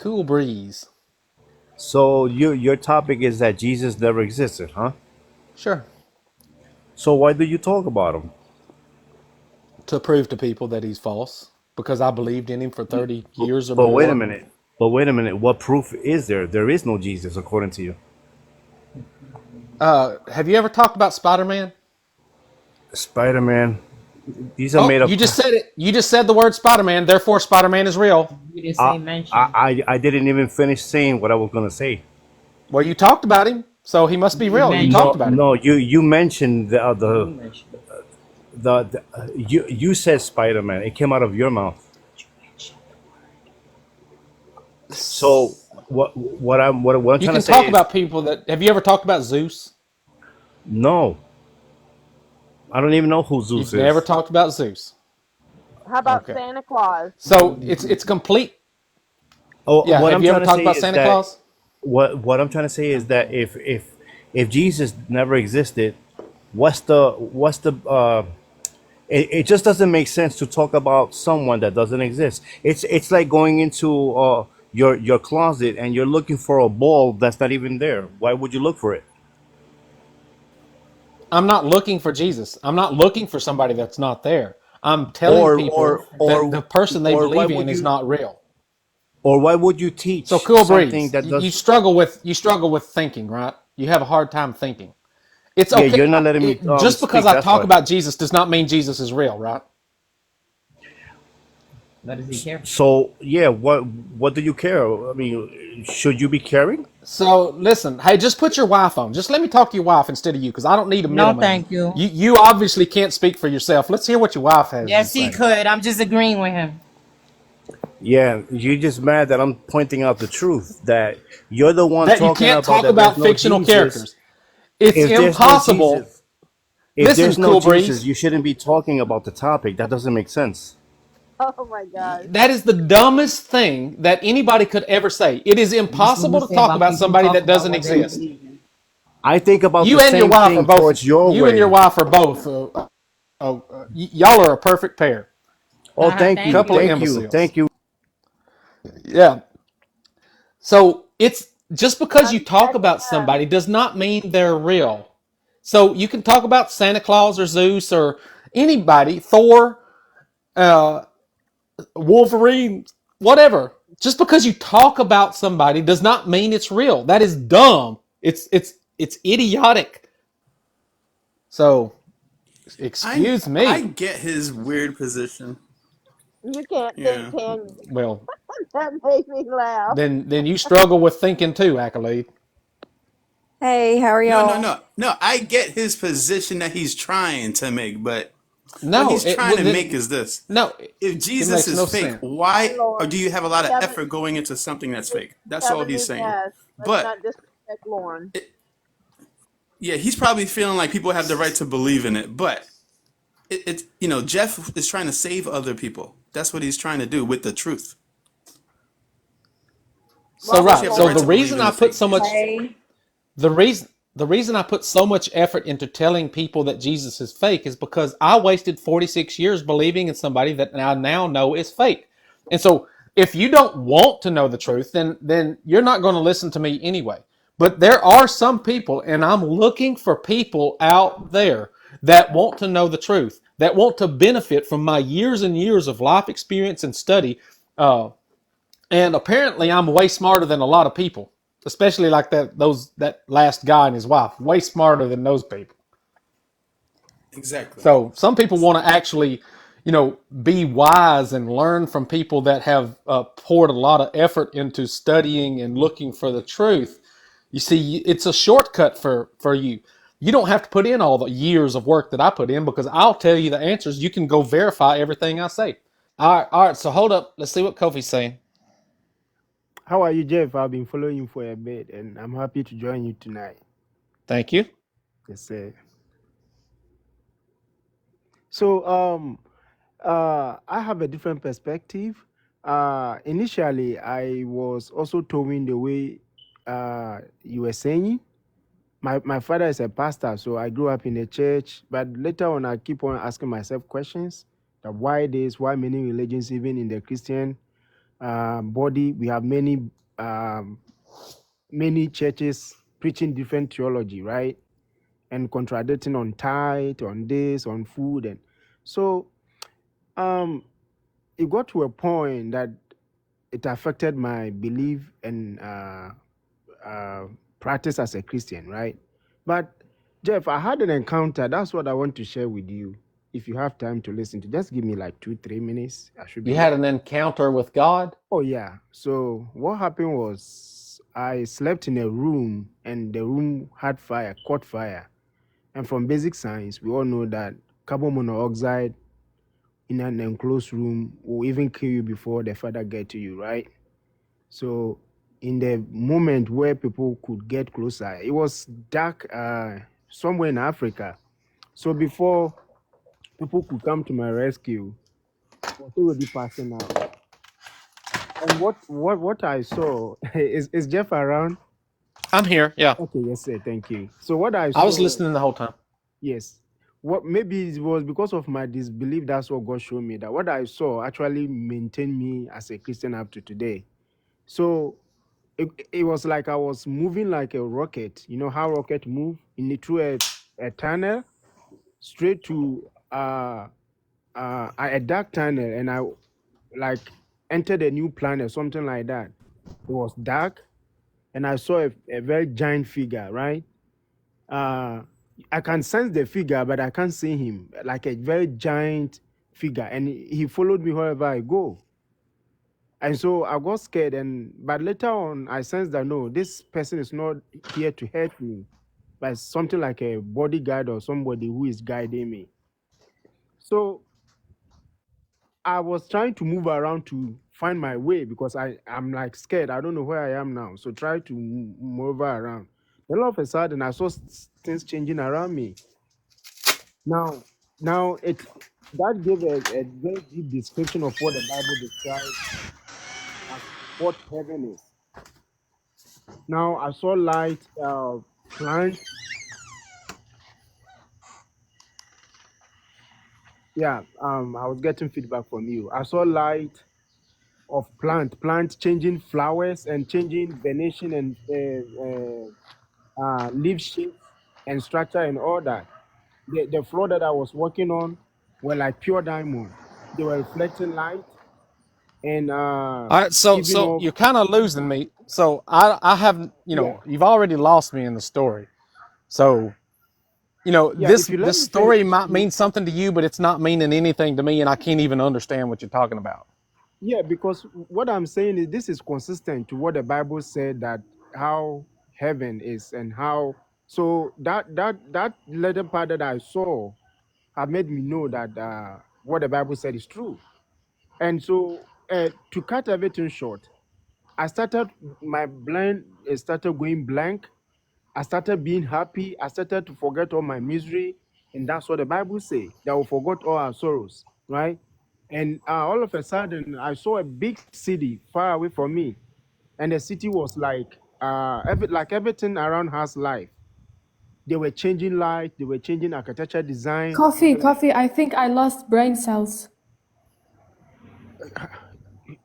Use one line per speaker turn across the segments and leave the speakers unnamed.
Cool breeze.
So your topic is that Jesus never existed, huh?
Sure.
So why do you talk about him?
To prove to people that he's false because I believed in him for 30 years or
But wait a
more.
minute. But wait a minute. What proof is there? There is no Jesus according to you.
Have you ever talked about Spider Man?
Spider-Man. These are
Oh,
made
you
up.
just said it. You just said the word Spider Man, therefore Spider Man is real.
You the
I,
same mention.
I didn't even finish saying what I was gonna say.
Well, you talked about him, so he must be
You
real. You talked
No,
mentioned.
about him.
no. You mentioned
You mentioned.
you said Spider-Man. It came out of your mouth.
You mentioned the word.
So what I'm
You
trying to
can
say
talk
is
about people that. Have you ever talked about Zeus?
no. I don't even know who Zeus
You've never
is.
talked about Zeus.
How about
Okay.
Santa Claus?
So it's complete.
Oh,
Yeah.
what
Have
I'm
you ever
trying to
talked
say
about
is
Santa
that
Claus?
what I'm trying to say is that if Jesus never existed, what's the it just doesn't make sense to talk about someone that doesn't exist. It's like going into your closet and you're looking for a ball that's not even there. Why would you look for it?
I'm not looking for Jesus. I'm not looking for somebody that's not there. I'm telling
Or
people
or
that the
or
person they
or why
believe in
would
is
you
not real.
teach
So cool
something
breeze.
that
You
does?
struggle with thinking, right? You have a hard time thinking. It's
Yeah,
okay.
you're not letting me
Just because
speak.
I
That's
talk
why.
about Jesus does not mean Jesus is real, right?
What does he care?
So yeah, what do you care? I mean, should you be caring?
So listen, hey, just put your wife on. Just let me talk to your wife instead of you, because I don't need a
No,
middleman.
thank you.
You obviously can't speak for yourself. Let's hear what your wife has to
Yes, he
say.
could. I'm just agreeing with him.
Yeah, you're just mad that I'm pointing out the truth that you're the one
That you
talking
can't
about
talk
that there's
about
no
fictional
Jesus.
characters. It's
If there's no
impossible.
Jesus, if
Listen,
there's no
Cool
Jesus,
Breeze.
you shouldn't be talking about the topic. That doesn't make sense.
Oh my gosh.
That is the dumbest thing that anybody could ever say. It is
This is what we
impossible to
say
talk
about
about
people
somebody
talk
that
about
doesn't
what they don't
exist.
believe in.
I think about the
You and your
same
wife are
thing
both.
towards your
You and your
way.
wife are both. Y'all are a perfect pair.
Oh, thank you,
Thank
Couple of
you.
thank you,
imbeciles.
thank you.
Yeah. So it's just because you
I'm
talk
cracking
about
up.
somebody does not mean they're real. So you can talk about Santa Claus or Zeus or anybody, Thor, uh, Wolverine, whatever. Just because you talk about somebody does not mean it's real. That is dumb. It's idiotic. So excuse
I
me.
get his weird position.
You can't think,
Yeah.
can you?
Well,
That made me laugh.
then you struggle with thinking too, Accolade.
Hey, how are
No, no,
y'all?
no. No, I get his position that he's trying to make, but what
No,
he's
it
trying
well,
to make
then
is this.
no,
If
it
Jesus
makes
is
no
fake,
sense.
My
why or
Lord.
do you have a lot of
Kevin,
effort going into something that's fake? That's all
Kevin
he's
is
saying.
yes. Let's
But
not disrespect Lauren.
yeah, he's probably feeling like people have the right to believe in it, but it's Jeff is trying to save other people. That's what he's trying to do with the truth.
So
Of
What
course,
was
you
right.
have the
So
right
the
Lauren?
to believe
reason
in
I
the
put
fake
so much
Jesus.
Hey.
the reason I put so much effort into telling people that Jesus is fake is because I wasted 46 years believing in somebody that I now know is fake. And so if you don't want to know the truth, then you're not going to listen to me anyway. But there are some people, and I'm looking for people out there that want to know the truth, that want to benefit from my years and years of life experience and study. And apparently, I'm way smarter than a lot of people, especially like that last guy and his wife. Way smarter than those people.
Exactly.
So some people want to actually, be wise and learn from people that have poured a lot of effort into studying and looking for the truth. You see, it's a shortcut for you. You don't have to put in all the years of work that I put in because I'll tell you the answers. You can go verify everything I say. All right. So hold up. Let's see what Kofi's saying.
How are you, Jeff? I've been following you for a bit, and I'm happy to join you tonight.
Thank you.
Yes, sir. So, I have a different perspective. Initially, I was also towing the way you were saying. My father is a pastor, so I grew up in the church. But later on, I keep on asking myself questions: that why this, why many religions, even in the Christian body. We have um, many churches preaching different theology, right? And contradicting on tithe, on this, on food, and so um, it got to a point that it affected my belief and uh, practice as a Christian, right? But Jeff, I had an encounter. That's what I want to share with you. If you have time to listen to, just give me like 2-3 minutes. I should be.
You had an encounter with God?
Oh yeah. So what happened was I slept in a room and the room had fire, caught fire. And from basic science, we all know that carbon monoxide in an enclosed room will even kill you before the fire get to you, right? So in the moment where people could get closer, it was dark somewhere in Africa. So before people could come to my rescue, I was already passing out. And what I saw is Jeff around?
I'm here. Yeah.
Okay, yes, sir. Thank you. So what I saw,
I was listening the whole time.
yes. What maybe it was because of my disbelief, that's what God showed me, that what I saw actually maintained me as a Christian up to today. So it was like I was moving like a rocket. You know how rocket move through a tunnel straight to a dark tunnel, and I like entered a new planet, something like that. It was dark, and I saw a very giant figure, right? I can sense the figure, but I can't see him, like a very giant figure, and he followed me wherever I go. And so I got scared, but later on I sensed that no, this person is not here to hurt me, but something like a bodyguard or somebody who is guiding me. So I was trying to move around to find my way because I'm like scared. I don't know where I am now. So try to move around. Then all of a sudden I saw things changing around me. Now that gave a very deep description of what the Bible describes as what heaven is. Now I saw light, plants. Yeah, I was getting feedback from you. I saw light of plant changing flowers and changing venation and leaf shape and structure and all that. The floor that I was working on were like pure diamond. They were reflecting light and
All right, so
giving
so
off.
you're kind of losing me. So I have,
Yeah,
you've already lost me in the story. So,
yeah.
this
If you let
this
me
story
finish,
might mean something to you, but it's not meaning anything to me, and I can't even understand what you're talking about.
yeah, because what I'm saying is this is consistent to what the Bible said that how heaven is and how. So that little part that I saw have made me know that what the Bible said is true. And so to cut everything short, I started my blind started going blank. I started being happy. I started to forget all my misery, and that's what the Bible says. That we forgot all our sorrows, right? And all of a sudden, I saw a big city far away from me, and the city was like like everything around has life. They were changing light. They were changing architecture design.
Coffee. I think I lost brain cells.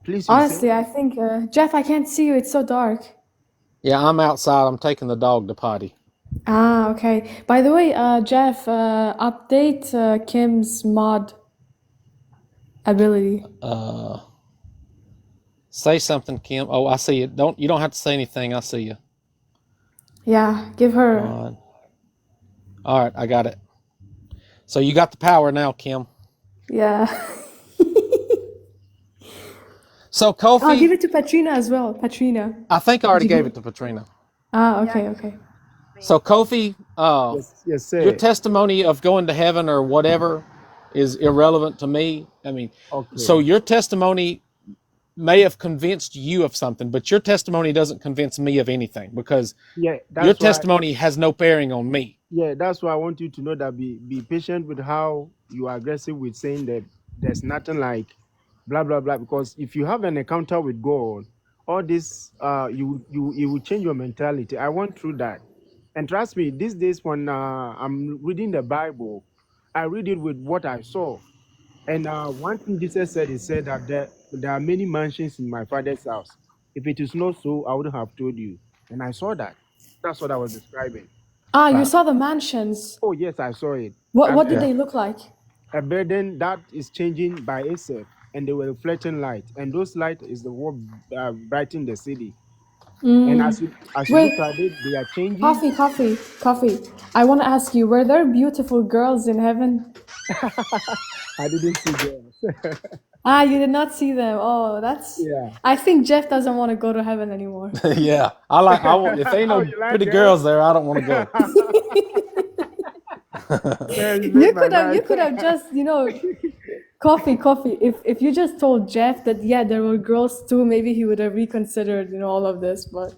Please, you say?
Honestly, I think, Jeff, I can't see you. It's so dark.
Yeah, I'm outside. I'm taking the dog to potty.
Ah, okay. By the way, Jeff, update Kim's mod ability.
Say something, Kim. Oh, I see it. You don't have to say anything. I see you.
Yeah, give her.
All right, I got it. So you got the power now, Kim.
Yeah.
So
I'll give
Kofi,
it to Patrina as well. Patrina.
I think I already gave it to Patrina.
Ah, okay.
So Kofi,
Yes,
your
sir.
testimony of going to heaven or whatever is irrelevant to me. I mean, so
Okay.
your testimony may have convinced you of something, but your testimony doesn't convince me of anything because
Yeah,
your
that's why.
testimony has no bearing on me.
Yeah, that's why I want you to know that be patient with how you are aggressive with saying that there's nothing like blah blah blah. Because if you have an encounter with God, all this you will change your mentality. I went through that, and trust me, these days when I'm reading the Bible, I read it with what I saw. And one thing Jesus said, he said that there are many mansions in my father's house. If it is not so, I wouldn't have told you. And I saw that. That's what I was describing.
Ah, you
Right.
saw the mansions.
Oh yes, I saw it.
What did
Yeah.
they look like?
A burden that is changing by itself, and they were reflecting light, and those light is the what brighten the city. And as you
Wait,
look at it, they are changing.
coffee. I want to ask you, were there beautiful girls in heaven?
I didn't see girls.
Ah, you did not see them. Oh, that's.
Yeah.
I think Jeff doesn't want to go to heaven anymore.
Yeah. I want, if there ain't
Oh,
no
you like
pretty
girls?
girls there, I don't want to go.
Yeah, you
You
made my
could have
night.
just, coffee. If you just told Jeff that yeah, there were girls too, maybe he would have reconsidered, all of this. But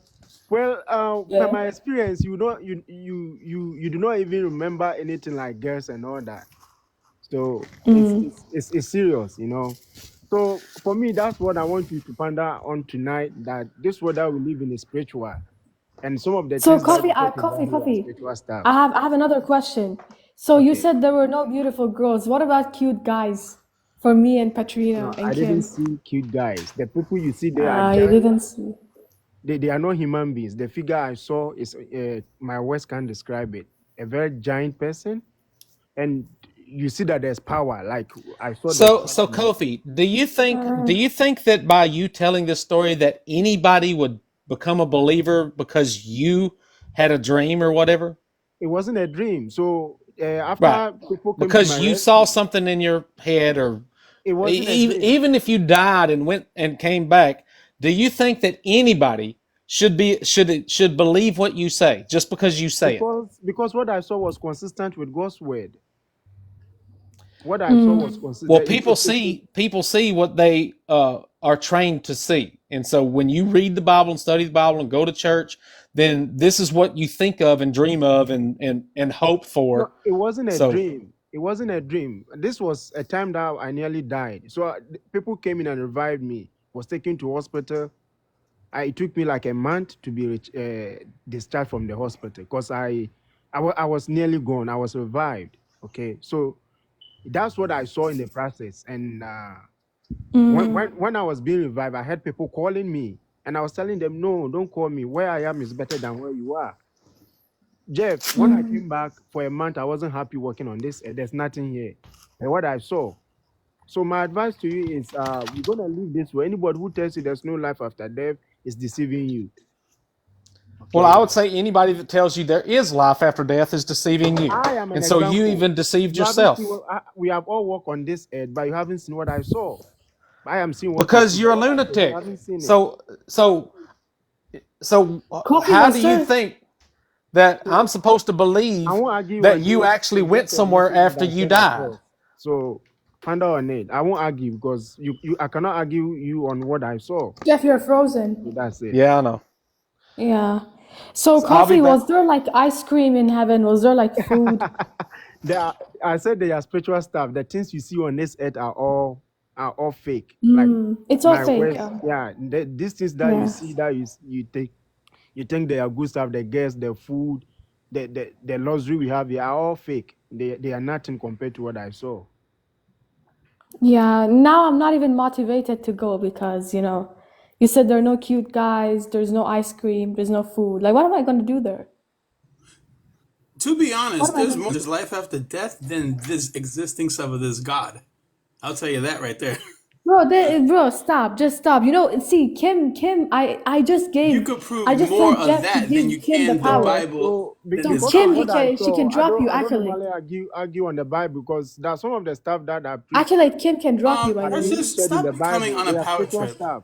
Well,
yeah.
from my experience, you do not even remember anything like girls and all that. So it's serious, So for me, that's what I want you to ponder on tonight. That this world that we live in is spiritual, and some of the
So
things that we talk
coffee,
about here are
coffee.
spiritual stuff.
I have another question. So you
Okay.
said there were no beautiful girls. What about cute guys? For me and Katrina
No,
and
I didn't
Kim.
see cute guys. The people you see there are
You
giants.
didn't see.
They are not human beings. The figure I saw is my words can't describe it. A very giant person, and you see that there's power. Like I saw the
So Kofi, do you think that by you telling this story that anybody would become a believer because you had a dream or whatever?
it wasn't a dream. So after
Right.
people came to
Because
my
you
rescue,
saw something in your head, or
it wasn't a dream.
even if you died and went and came back, do you think that anybody should believe what you say just because you say it?
Because what I saw was consistent with God's word. What I saw was consistent.
Well, people see what they are trained to see, and so when you read the Bible and study the Bible and go to church, then this is what you think of and dream of and hope for.
No, it wasn't a
So-
dream. It wasn't a dream. This was a time that I nearly died. So people came in and revived me. Was taken to hospital. It took me like a month to be discharged from the hospital because I was nearly gone. I was revived. Okay, so that's what I saw in the process. And when I was being revived, I had people calling me, and I was telling them, "No, don't call me. Where I am is better than where you are." Jeff, when I came back for a month, I wasn't happy working on this. There's nothing here. And what I saw. So my advice to you is, we're gonna leave this way. Anybody who tells you there's no life after death is deceiving you.
Well, I would say anybody that tells you there is life after death is deceiving you,
I am an
and so you
example.
even deceived
You haven't
yourself
seen we have all walked on this earth, but you haven't seen what I saw. I am seeing what
because
you
you're a
see. You
lunatic.
haven't seen it.
So
Coffee,
how
was
do you
there-
think that I'm supposed to believe
I won't argue
that
on
you
this.
actually
It's
went
just a
somewhere
message
after
that I
you
said
died?
across. So ponder on it. I won't argue because I cannot argue you on what I saw.
Jeff, you're frozen.
So that's it.
Yeah, I know.
Yeah. So
I'll be
coffee,
back.
was there like ice cream in heaven? Was there like food?
I said they are spiritual stuff. The things you see on this earth are all fake.
It's all
my
fake.
words, yeah. These things that you
Yeah.
see, that you think they are good stuff. The gas, the food, the luxury we have here are all fake. They are nothing compared to what I saw.
Yeah, now I'm not even motivated to go because, you said there are no cute guys, there's no ice cream, there's no food. Like, what am I going to do there?
To be honest, there's life after death than this existing stuff of this God. I'll tell you that right there.
Bro, stop. Just stop. See, Kim, I just gave.
You could prove
I just
more
told
of
Jeff to
that
give
than you
Kim
can
the
the
power.
Bible.
So
than
because
this
Kim,
of what I
she
saw,
can drop you,
I don't
accolade.
normally argue on the Bible because there are some of the stuff that I preach.
Accolade, Kim can drop you, by the way.
Precious,
said in
stop
the
becoming
Bible,
on a
they are
power
spiritual
trip.
stuff.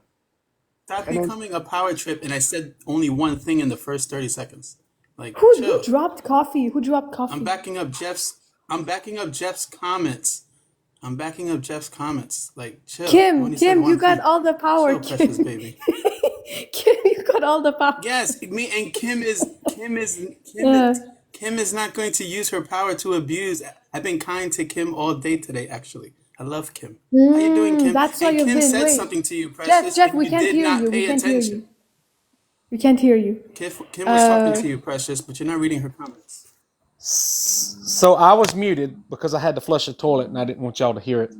Stop
And then-
becoming a power trip, and I said only one thing in the first 30 seconds. Like,
Who
chill.
dropped coffee? Who dropped coffee?
I'm backing up Jeff's comments. Like, chill. When he said
Kim,
one
you got
thing.
all the power,
Chill, precious
Kim.
baby.
Kim, you got all the power.
Yes, me and Kim is not going to use her power to abuse. I've been kind to Kim all day today, actually. I love Kim. How you doing, Kim?
That's why
and
you've
Kim
been.
said
Wait.
something to you, Precious,
Jeff,
and
we
you
can't
did
hear
not
you.
pay
We can't hear
attention.
you. We can't hear you.
Kim was talking to you, Precious, but you're not reading her comments.
So I was muted because I had to flush the toilet and I didn't want y'all to hear it.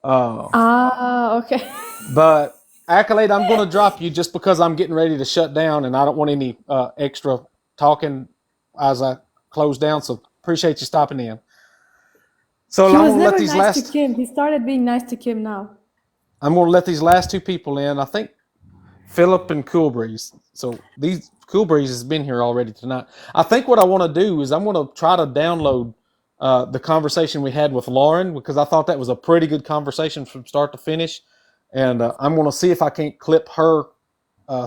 Okay.
But Accolade, I'm going to drop you just because I'm getting ready to shut down, and I don't want any extra talking as I close down. So appreciate you stopping in. So
He
I'm
was
going to let
never
these
nice to
last.
Kim. He started being nice to Kim now.
I'm going to let these last two people in. I think Philip and Cool Breeze. So these Cool Breeze has been here already tonight. I think what I want to do is I'm going to try to download the conversation we had with Lauren, because I thought that was a pretty good conversation from start to finish. And I'm going to see if I can't clip her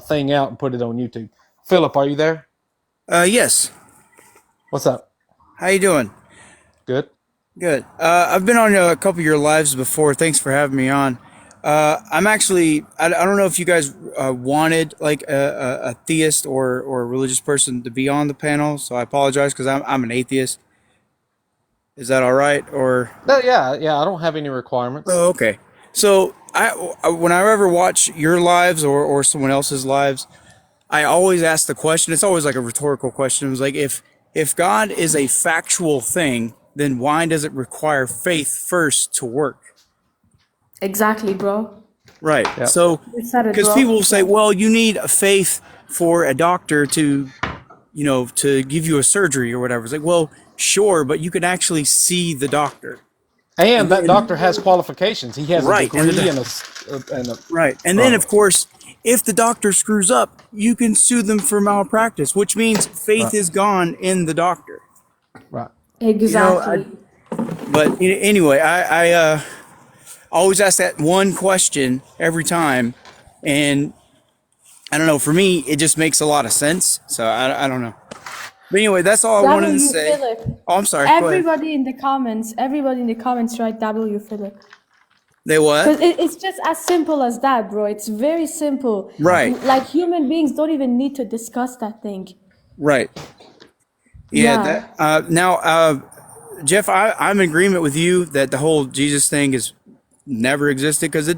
thing out and put it on YouTube. Philip, are you there?
Yes.
What's up?
How you doing?
Good.
Good. I've been on a couple of your lives before. Thanks for having me on. I'm actually, I don't know if you guys wanted like a theist or a religious person to be on the panel, so I apologize because I'm an atheist. Is that all right? Or
No, yeah. I don't have any requirements.
oh, okay. So when I ever watch your lives or someone else's lives, I always ask the question. It's always like a rhetorical question. It was like, if God is a factual thing, then why does it require faith first to work?
Exactly, bro.
Right.
Yep.
So,
You said it,
because
bro.
people will say, well, you need a faith for a doctor to, to give you a surgery or whatever. It's like, well, sure, but you can actually see the doctor.
And that doctor has qualifications. He has
Right,
a
and
degree
the-
and a
Right. And then, of course, if the doctor screws up, you can sue them for malpractice, which means faith
Right.
is gone in the doctor.
right.
Exactly.
But anyway, I always ask that one question every time, and I don't know. For me, it just makes a lot of sense. So I don't know. But anyway, that's all I wanted to
W
say.
Philip.
Oh, I'm sorry. Go ahead.
Everybody in the comments write W Philip.
They what?
Because it's just as simple as that, bro. It's very simple.
Right.
Like human beings don't even need to discuss that thing.
Right. Yeah.
Yeah.
Now, Jeff, I'm in agreement with you that the whole Jesus thing has never existed because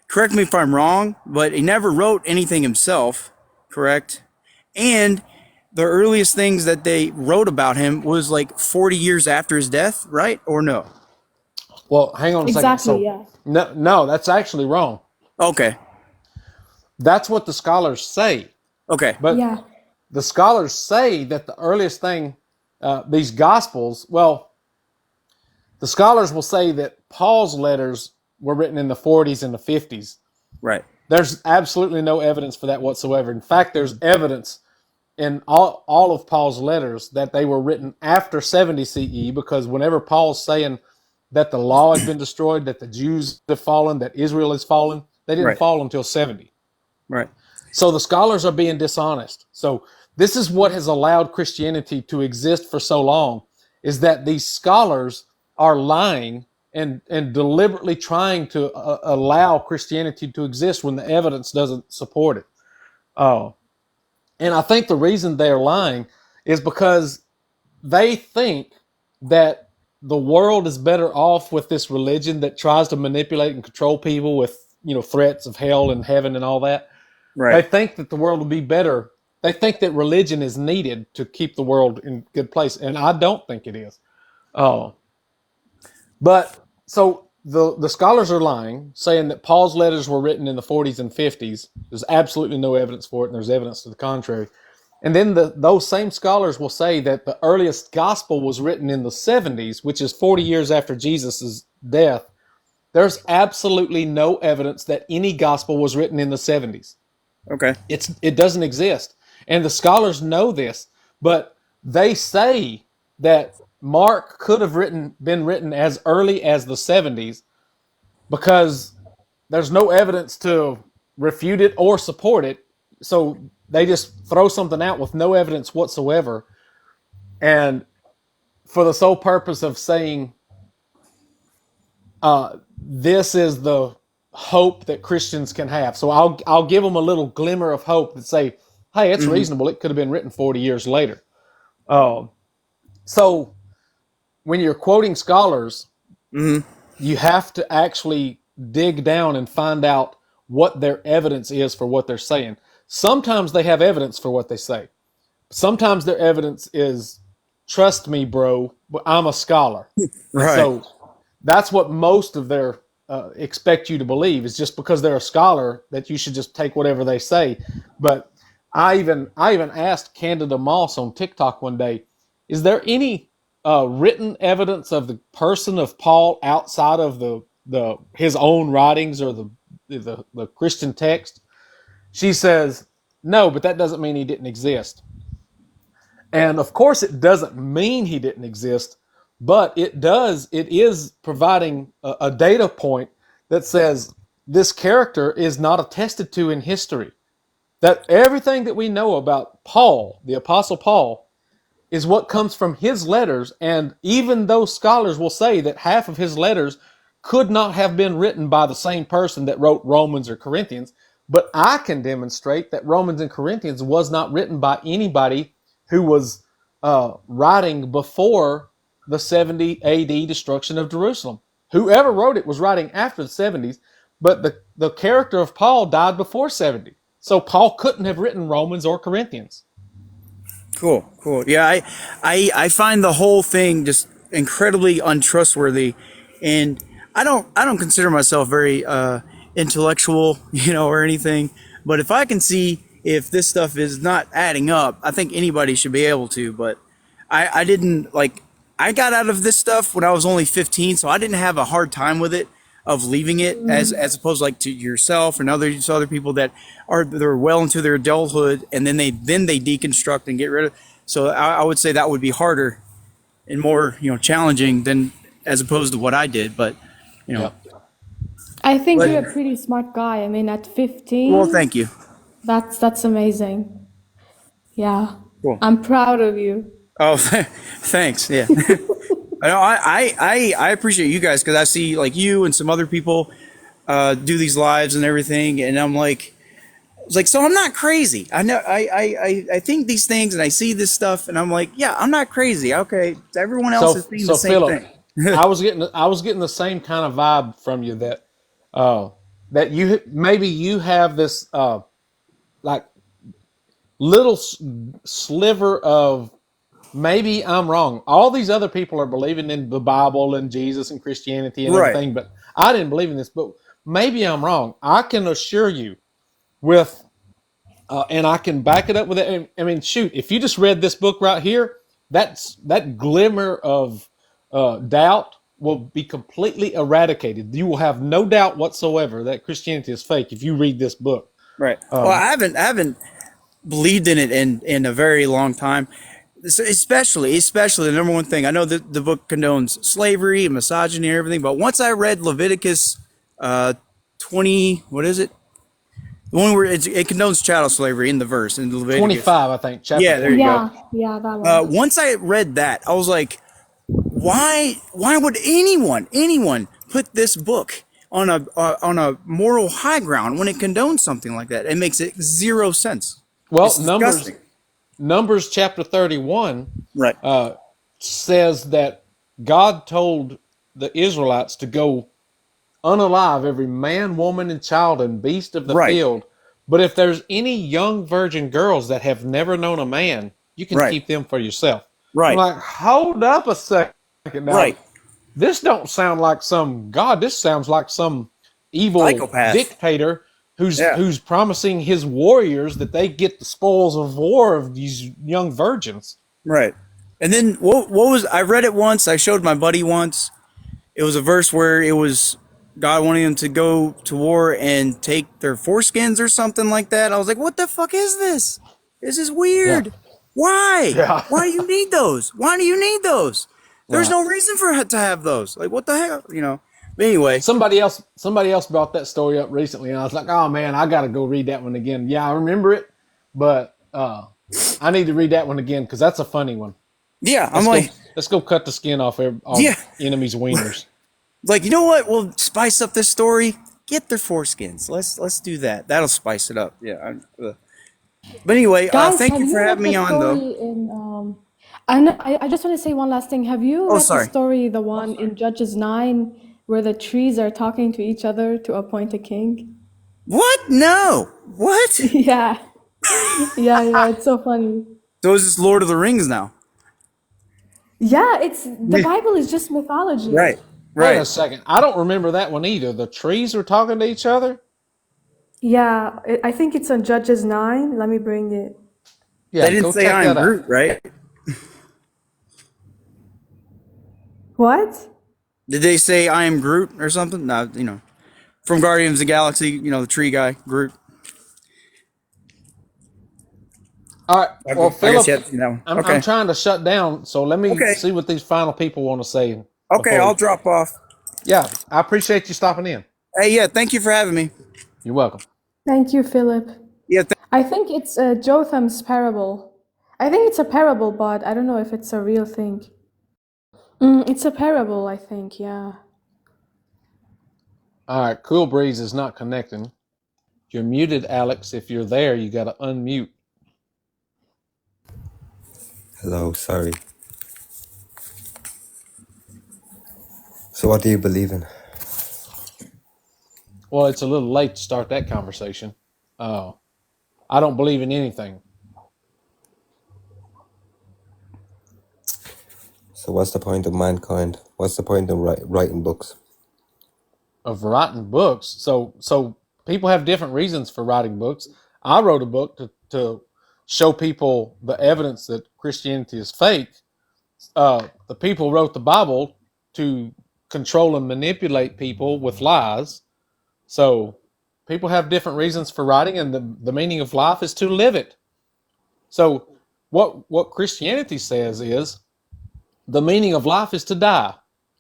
correct me if I'm wrong, but he never wrote anything himself, correct? And the earliest things that they wrote about him was like 40 years after his death, right? Or no?
Well, hang on a second.
Exactly,
So,
yeah.
No, that's actually wrong.
Okay.
That's what the scholars say.
Okay.
But
Yeah.
the scholars say that the earliest thing, these Gospels, well, the scholars will say that Paul's letters were written in the 40s and the 50s.
Right.
There's absolutely no evidence for that whatsoever. In fact, there's evidence in all of Paul's letters that they were written after 70 CE, because whenever Paul's saying that the law had been destroyed, that the Jews have fallen, that Israel has fallen, they didn't
Right.
fall until 70.
Right.
So the scholars are being dishonest. So this is what has allowed Christianity to exist for so long, is that these scholars are lying and deliberately trying to allow Christianity to exist when the evidence doesn't support it. And I think the reason they're lying is because they think that the world is better off with this religion that tries to manipulate and control people with, threats of hell and heaven and all that.
Right.
They think that the world will be better. They think that religion is needed to keep the world in a good place, and I don't think it is. But so the scholars are lying, saying that Paul's letters were written in the 40s and 50s. There's absolutely no evidence for it, and there's evidence to the contrary. And then those same scholars will say that the earliest gospel was written in the 70s, which is 40 years after Jesus' death. There's absolutely no evidence that any gospel was written in the 70s.
Okay.
It doesn't exist. And the scholars know this, but they say that Mark could have been written as early as the 70s because there's no evidence to refute it or support it. So they just throw something out with no evidence whatsoever. And for the sole purpose of saying, this is the hope that Christians can have. So I'll give them a little glimmer of hope that say, hey, it's reasonable. It could have been written 40 years later. So when you're quoting scholars, you have to actually dig down and find out what their evidence is for what they're saying. Sometimes they have evidence for what they say. Sometimes their evidence is, trust me, bro, I'm a scholar.
Right.
So that's what most of their expect you to believe. It's just because they're a scholar that you should just take whatever they say. But I even asked Candida Moss on TikTok one day, is there any written evidence of the person of Paul outside of the his own writings or the Christian text? She says no, but that doesn't mean he didn't exist. And of course, it doesn't mean he didn't exist, but it is providing a data point that says this character is not attested to in history. That everything that we know about Paul, the Apostle Paul, is what comes from his letters. And even those scholars will say that half of his letters could not have been written by the same person that wrote Romans or Corinthians. But I can demonstrate that Romans and Corinthians was not written by anybody who was writing before the 70 AD destruction of Jerusalem. Whoever wrote it was writing after the 70s, but the character of Paul died before 70. So Paul couldn't have written Romans or Corinthians.
Cool. Yeah, I find the whole thing just incredibly untrustworthy, and I don't consider myself very intellectual, or anything. But if I can see if this stuff is not adding up, I think anybody should be able to. But I didn't I got out of this stuff when I was only 15, so I didn't have a hard time with it, of leaving it, as opposed to yourself and other people they're well into their adulthood, and then they deconstruct and get rid of. So I would say that would be harder and more challenging than as opposed to what I did. But
I think you're a pretty smart guy. I mean, at 15.
Well, thank you.
That's amazing. Yeah.
Cool.
I'm proud of you.
Oh, thanks. Yeah. I appreciate you guys, because I see you and some other people do these lives and everything, and I'm so I'm not crazy. I know I think these things, and I see this stuff, and I'm yeah, I'm not crazy. Okay, everyone else is seeing the same
Philip,
thing.
I was getting the same kind of vibe from you that you have this little sliver of, maybe I'm wrong. All these other people are believing in the Bible and Jesus and Christianity and everything, but I didn't believe in this. But maybe I'm wrong. I can assure you with, and I can back it up with it. I mean, shoot, if you just read this book right here, that glimmer of doubt will be completely eradicated. You will have no doubt whatsoever that Christianity is fake if you read this book.
Right. Well, I haven't believed in it in a very long time. Especially the number one thing. I know that the book condones slavery and misogyny and everything, but once I read Leviticus 20, what is it? The one where it condones chattel slavery in the verse in Leviticus
25, I think. Chapter
there you go.
Yeah, that one.
Once I read that, I was like, why would anyone put this book on a moral high ground when it condones something like that? It makes zero sense.
Well,
it's disgusting.
Numbers chapter 31
right.
Says that God told the Israelites to go unalive every man, woman, and child and beast of the field. But if there's any young virgin girls that have never known a man, you can keep them for yourself.
Right.
I'm like, hold up a second now. This don't sound like some God. This sounds like some evil
psychopath
dictator who's promising his warriors that they get the spoils of war of these young virgins.
Right. And then what was, I read it once, I showed my buddy once. It was a verse where it was God wanting them to go to war and take their foreskins or something like that. I was like, what the fuck is this? This is weird. Yeah. Why? Yeah. Why do you need those? Why do you need those? There's no reason for it to have those. Like, what the hell? But anyway,
somebody else brought that story up recently, and I was like, "Oh man, I got to go read that one again." Yeah, I remember it, but I need to read that one again because that's a funny one.
Yeah,
let's go cut the skin off enemies' wieners.
You know what? We'll spice up this story. Get their foreskins. Let's do that. That'll spice it up. Yeah. But anyway, thank you for having me on, though.
I just want to say one last thing. Have you read the story, the one in Judges 9? Where the trees are talking to each other to appoint a king?
What? No. What?
Yeah. It's so funny.
So is this Lord of the Rings now?
Yeah, the Bible is just mythology.
Right.
Wait a
Right.
second. I don't remember that one either. The trees were talking to each other?
Yeah, I think it's on Judges 9. Let me bring it.
They
Yeah,
didn't
go
say
check
I am
that out.
Groot, right?
What?
Did they say I am Groot or something? No, from Guardians of the Galaxy, the tree guy, Groot.
All right. Well,
I guess you
Philip,
had seen that one.
I'm
Okay.
trying to shut down, so let me
Okay.
see what these final people want to say
Okay,
before.
I'll drop off.
Yeah, I appreciate you stopping in.
Hey, yeah, thank you for having me.
You're welcome.
Thank you, Philip.
Yeah,
I think it's Jotham's parable. I think it's a parable, but I don't know if it's a real thing. It's a parable, I think, yeah.
All right, Cool Breeze is not connecting. You're muted, Alex. If you're there, you got to unmute.
Hello, sorry. So what do you believe in?
Well, it's a little late to start that conversation. I don't believe in anything.
So what's the point of mankind? What's the point of writing books?
Of writing books. So people have different reasons for writing books. I wrote a book to show people the evidence that Christianity is fake. The people wrote the Bible to control and manipulate people with lies. So people have different reasons for writing, and the meaning of life is to live it. So what Christianity says is the meaning of life is to die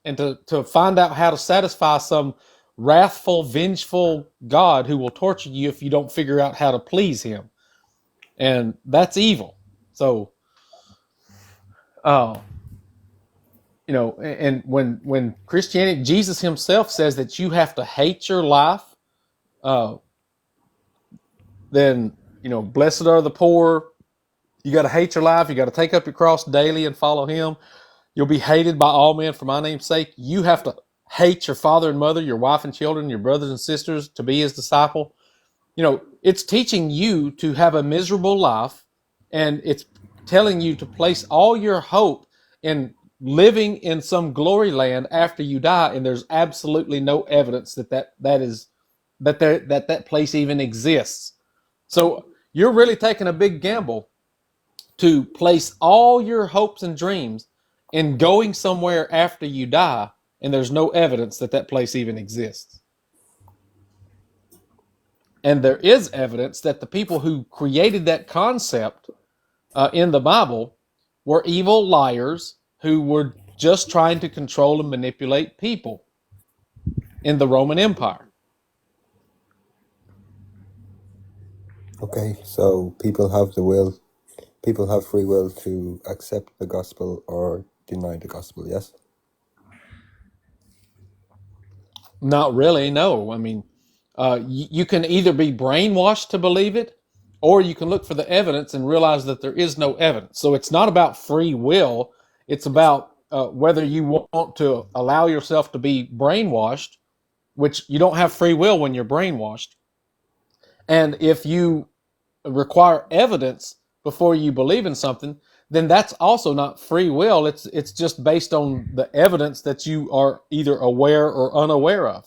and to find out how to satisfy some wrathful, vengeful God who will torture you if you don't figure out how to please him. And that's evil. So, and when Christianity, Jesus himself says that you have to hate your life, then, blessed are the poor. You got to hate your life. You got to take up your cross daily and follow him. You'll be hated by all men for my name's sake. You have to hate your father and mother, your wife and children, your brothers and sisters to be his disciple. It's teaching you to have a miserable life, and it's telling you to place all your hope in living in some glory land after you die, and there's absolutely no evidence that place even exists. So you're really taking a big gamble to place all your hopes and dreams in going somewhere after you die, and there's no evidence that place even exists. And there is evidence that the people who created that concept in the Bible were evil liars who were just trying to control and manipulate people in the Roman Empire.
Okay, so people have free will to accept the gospel or deny the gospel, yes?
Not really, no. I mean, you can either be brainwashed to believe it, or you can look for the evidence and realize that there is no evidence. So it's not about free will. It's about whether you want to allow yourself to be brainwashed, which you don't have free will when you're brainwashed. And if you require evidence before you believe in something, then that's also not free will. It's just based on the evidence that you are either aware or unaware of.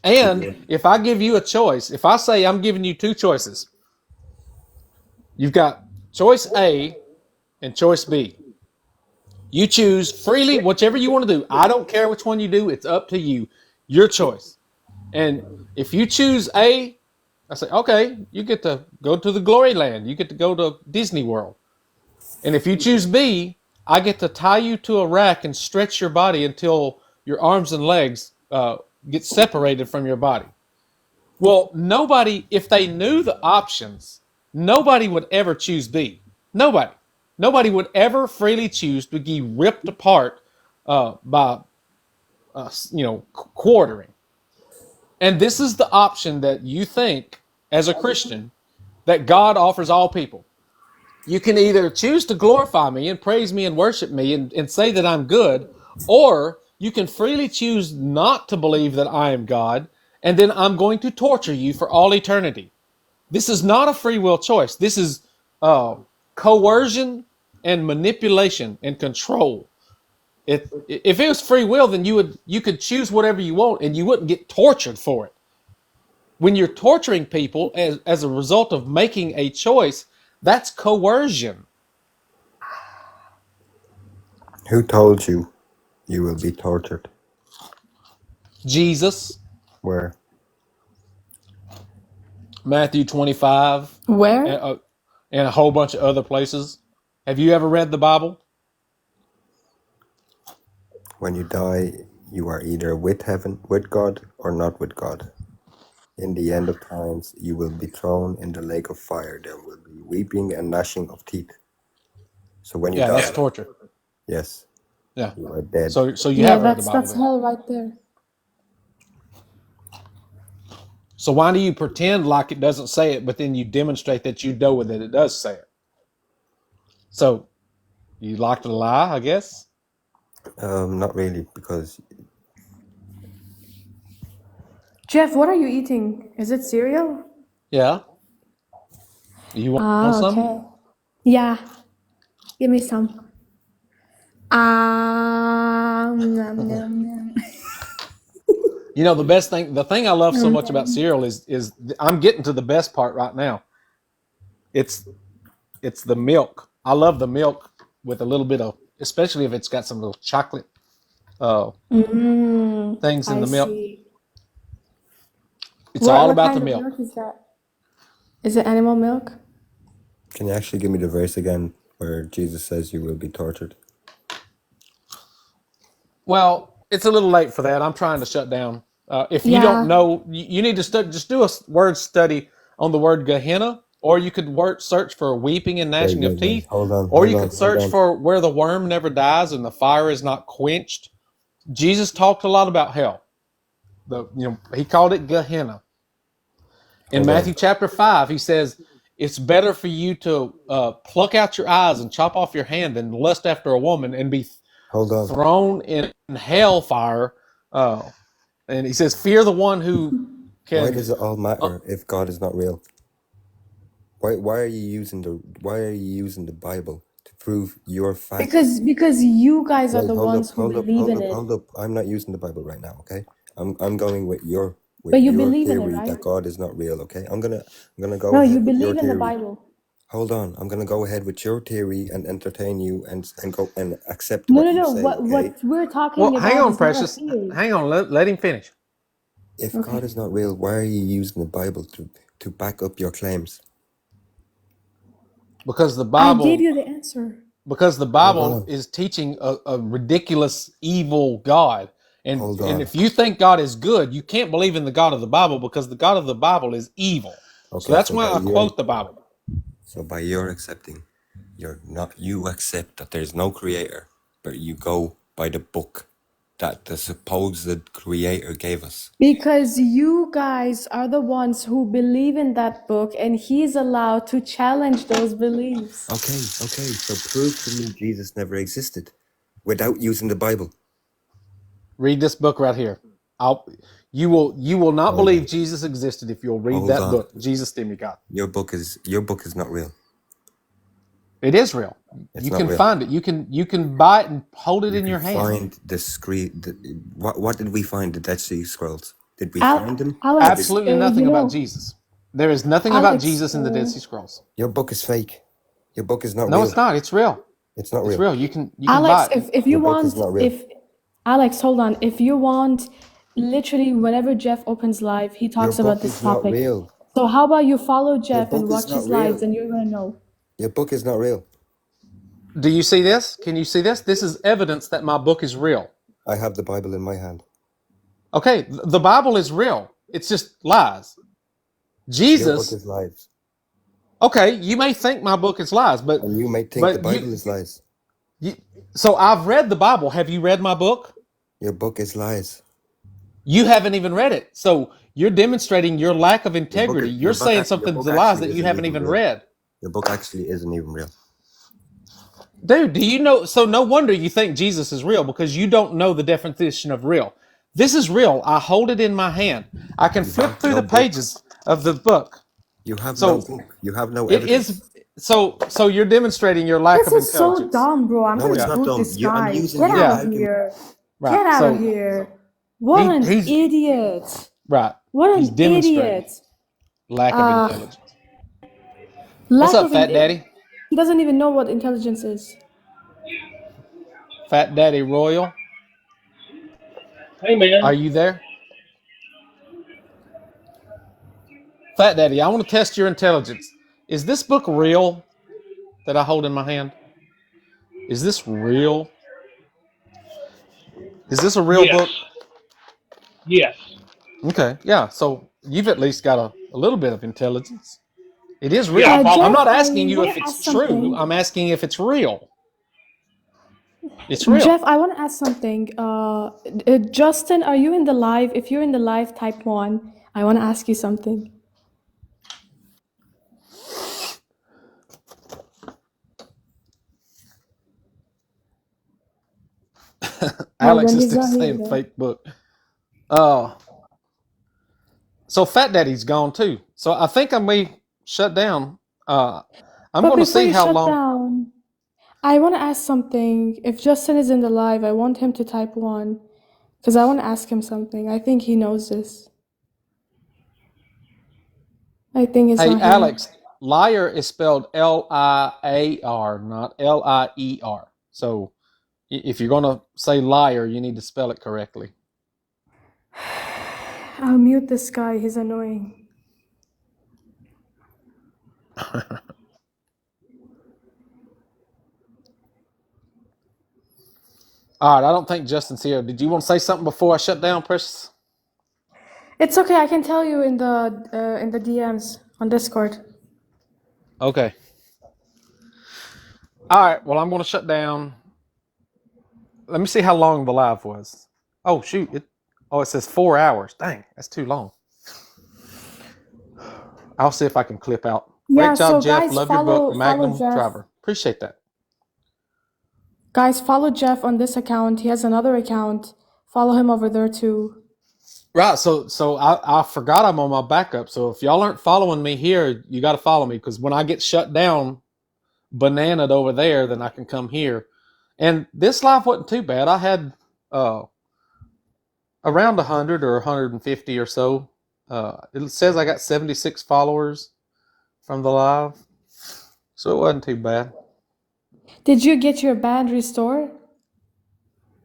And if I give you a choice, if I say I'm giving you two choices, you've got choice A and choice B. You choose freely, whichever you want to do. I don't care which one you do. It's up to you. Your choice. And if you choose A, I say, okay, you get to go to the glory land. You get to go to Disney World. And if you choose B, I get to tie you to a rack and stretch your body until your arms and legs get separated from your body. Well, nobody, if they knew the options, nobody would ever choose B. Nobody. Nobody would ever freely choose to be ripped apart by quartering. And this is the option that you think, as a Christian, that God offers all people. You can either choose to glorify me and praise me and worship me and say that I'm good, or you can freely choose not to believe that I am God, and then I'm going to torture you for all eternity. This is not a free will choice. This is coercion and manipulation and control. If it was free will, then you could choose whatever you want and you wouldn't get tortured for it. When you're torturing people as a result of making a choice, that's coercion.
Who told you you will be tortured?
Jesus,
Where?
Matthew 25,
Where?
and a whole bunch of other places. Have you ever read the Bible?
When you die, you are either with heaven, with God, or not with God. In the end of times, you will be thrown in the lake of fire. There will be weeping and gnashing of teeth. So when you
Yeah,
die,
that's torture.
yes,
Yeah.
you are dead.
So you
Yeah,
have read the Bible
that's
then.
hell right there.
So why do you pretend like it doesn't say it, but then you demonstrate that you know that it does say it? So you like to lie, I guess?
Not really, because
Jeff, what are you eating? Is it cereal?
Yeah. You want
Ah,
some?
okay. Yeah, give me some. Nom, nom, nom.
You know, the thing I love so much about cereal is I'm getting to the best part right now. It's the milk. I love the milk with a little bit of, especially if it's got some little chocolate things in
I
the milk.
see.
It's all
What
about
kind
the
of
milk.
milk is that? Is it animal milk?
can you actually give me the verse again where Jesus says you will be tortured?
Well, it's a little late for that. I'm trying to shut down. If you
Yeah.
don't know, you need to just do a word study on the word Gehenna, or you could search for weeping and gnashing of teeth,
Hold on,
or
hold
you
on,
could
hold
search
on.
for where the worm never dies and the fire is not quenched. Jesus talked a lot about hell. He called it Gehenna. In
Hold on.
Matthew chapter 5, he says, it's better for you to pluck out your eyes and chop off your hand than lust after a woman and be
Hold on.
thrown in hellfire. And he says, fear the one who
Why
can.
does it all matter if God is not real? Why are you using the Bible to prove your fact?
Because you guys are
Wait,
the ones who believe in it.
hold up. I'm not using the Bible right now, okay? I'm going with your
But you believe in it,
theory
right?
that God is not real, okay? I'm gonna go
No,
ahead
you
with your
believe in the
theory.
Bible.
Hold on. I'm gonna go ahead with your theory and entertain you and go and accept
No,
what
no,
you
no.
say,
What
okay?
we're talking
Well, hang
about
on,
is not a
Precious.
theory.
Hang on. Let him finish.
If
Okay.
God is not real, why are you using the Bible to back up your claims?
Because the
I gave
Bible,
you the answer.
because the
Hold
Bible
on.
is teaching a ridiculous, evil God. And
Hold
and
on.
if you think God is good, you can't believe in the God of the Bible because the God of the Bible is evil. So
Okay,
that's
so
why
by
I quote the Bible.
your accepting, you accept that there's no creator, but you go by the book that the supposed creator gave us.
Because you guys are the ones who believe in that book, and he's allowed to challenge those beliefs.
Okay, so prove to me Jesus never existed without using the Bible.
Read this book right here. You will not
Hold
believe
on.
Jesus existed if you'll read
Hold
that
on.
book, Jesus Demigod.
Your book is not real.
It is real.
It's
You
not
can
real.
find it. You can buy it and hold it
You
in
can
your hand.
find what did we find? The Dead Sea Scrolls. Did we
Al-
find them?
Alex,
Absolutely
you
nothing about
know,
Jesus. There is nothing about
Alex,
Jesus in the Dead Sea Scrolls.
Your book is fake. Your book is not
No,
real.
it's not. It's real.
It's not
It's
real.
real. You can
Alex,
buy it.
if you
Your book
want,
is not real.
if Alex, hold on, if you want, literally whenever Jeff opens live, he
Your
talks
book
about this
is not
topic.
real.
So how about you follow Jeff and
book is
watch his
not real.
lives, and you're gonna know.
Your book is not real.
Do you see this? Can you see this? This is evidence that my book is real.
I have the Bible in my hand.
Okay, the Bible is real. It's just lies.
Your book
Jesus.
is lies.
Okay, you may think my book is lies, but
And you may think
but
the Bible is lies.
So I've read the Bible. Have you read my book?
Your book is lies.
You haven't even read it. So you're demonstrating your lack of integrity.
your
You're
book
saying
your
something
book
to lies
actually
that you
isn't
haven't
even
even
real.
read.
Your book actually isn't even real.
Dude, do you know? So no wonder you think Jesus is real because you don't know the definition of real. This is real. I hold it in my hand. I can flip
have
through
no
the
book.
pages of the book.
You have
So
no book. You have no
It
evidence.
is So you're demonstrating your lack
This
of
is so
intelligence.
dumb, bro. I'm
No,
gonna
it's not
boot
dumb.
this
I'm
guy.
using
Get
your
out of
argument.
here.
Right.
Get out of
So
here. What an
he's
idiot.
right.
What
He's
an
demonstrating
idiot.
lack of
Uh,
intelligence. What's
lack
up,
of
Fat Daddy?
he doesn't even know what intelligence is.
Fat Daddy Royal,
Hey, man.
are you there? Fat Daddy, I want to test your intelligence. Is this book real that I hold in my hand? Is this real? Is this a real
Yes.
book?
Yes.
Okay, yeah. So you've at least got a little bit of intelligence. It is real.
Yeah,
I'm
Jeff,
not
I
asking you
want
if
to
it's
ask
true.
something.
I'm asking if it's real. It's real.
Jeff, I want to ask something. Justin, are you in the live? If you're in the live, type 1. I want to ask you something. Well,
Alex
then
is
he's
still
not here
saying
then.
fake book. So Fat Daddy's gone too. So I think I may shut down. I'm
But
going to
before
see
you
how
shut
long.
down, I want to ask something. If Justin is in the live, I want him to type 1 because I want to ask him something. I think he knows this. I think it's
Hey,
not him.
Alex, liar is spelled Liar, not Lier. So if you're going to say liar, you need to spell it correctly.
I'll mute this guy. He's annoying.
All right, I don't think Justin's here. Did you want to say something before I shut down, Precious?
It's okay. I can tell you in the DMs on Discord.
Okay. All right, well, I'm going to shut down. Let me see how long the live was. Oh, shoot. It says 4 hours. Dang, that's too long. I'll see if I can clip out.
Yeah,
Great job,
so
Jeff.
guys,
Love your book,
follow
Magnum
Jeff.
Driver. Appreciate that.
Guys, follow Jeff on this account. He has another account. Follow him over there too.
Right, so I forgot I'm on my backup. So if y'all aren't following me here, you got to follow me because when I get shut down, bananaed over there, then I can come here. And this live wasn't too bad. I had around 100 or 150 or so. It says I got 76 followers from the live, so it wasn't too bad.
Did you get your band restored?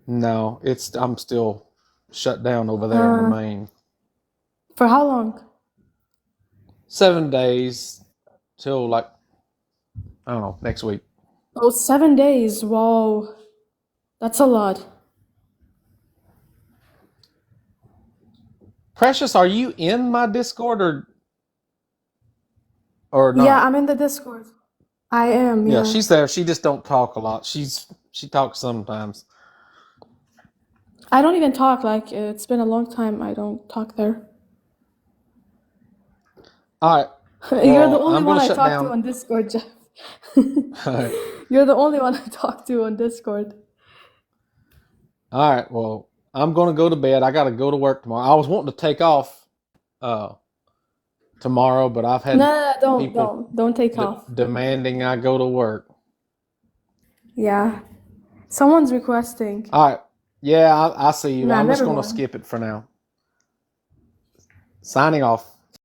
No, I'm still shut down over there in the main.
For how long?
7 days till like, I don't know, next week.
Oh, 7 days. Whoa. That's a lot.
Precious, are you in my Discord or not?
Yeah, I'm in the Discord. I am,
Yeah,
yeah.
she's there. She just don't talk a lot. She talks sometimes.
I don't even talk. Like, it's been a long time I don't talk there.
All right.
You're the
Well,
only
I'm
one
gonna
I
shut
talk
down.
to on Discord, Jeff.
All right.
You're the only one I talk to on Discord.
All right. Well, I'm gonna go to bed. I got to go to work tomorrow. I was wanting to take off tomorrow, but I've had
No,
people
don't take off.
demanding I go to work.
Yeah. Someone's requesting.
All right. Yeah, I see you.
Nah,
I'm just
never
gonna
mind.
skip it for now. Signing off.